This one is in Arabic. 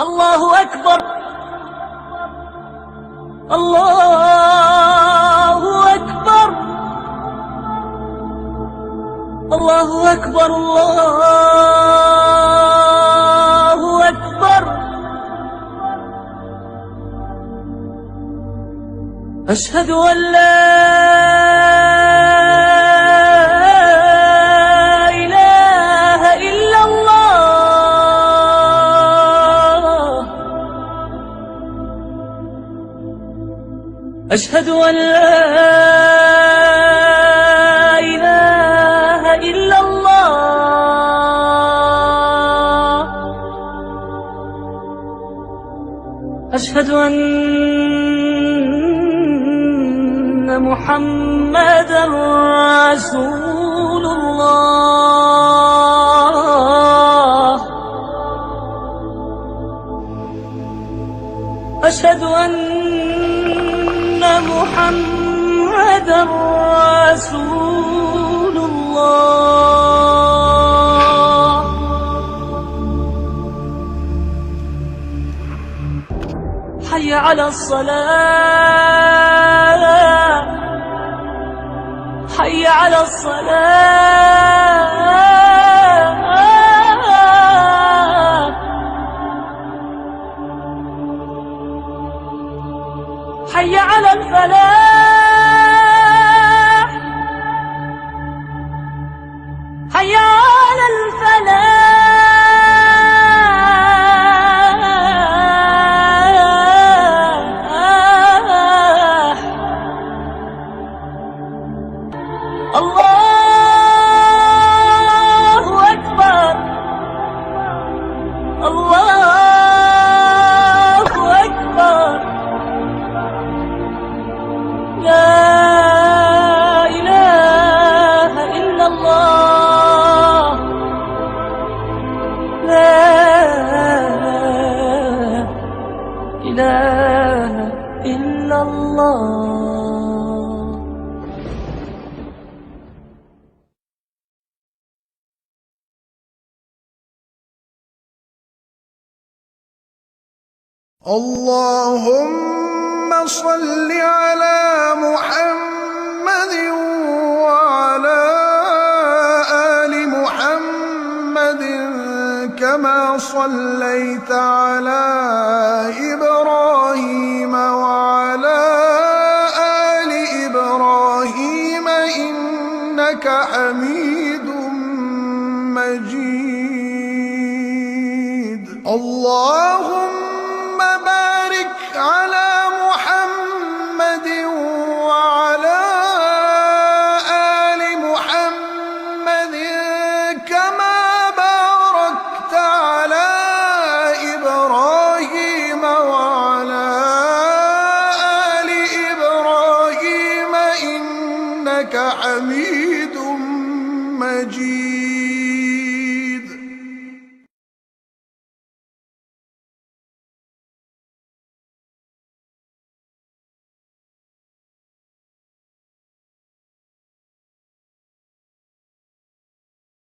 الله أكبر الله أكبر الله أكبر الله أكبر. أشهد أن لا إله إلا الله. أشهد أن لا إله إلا الله. أشهد أن محمدًا رسول الله. أشهد أن محمدًا رسول الله. حي على الصلاة حي على الصلاة. حي على الفلاح حي على الفلاح. الله أكبر الله أكبر. لا إله إلا الله. لا إله إلا الله. اللهم صل على محمد وعلى آل محمد كما صليت على إبراهيم وعلى آل إبراهيم إنك حميد مجيد. اللهم بارك على محمد وعلى آل محمد كما باركت على إبراهيم وعلى آل إبراهيم إنك حميد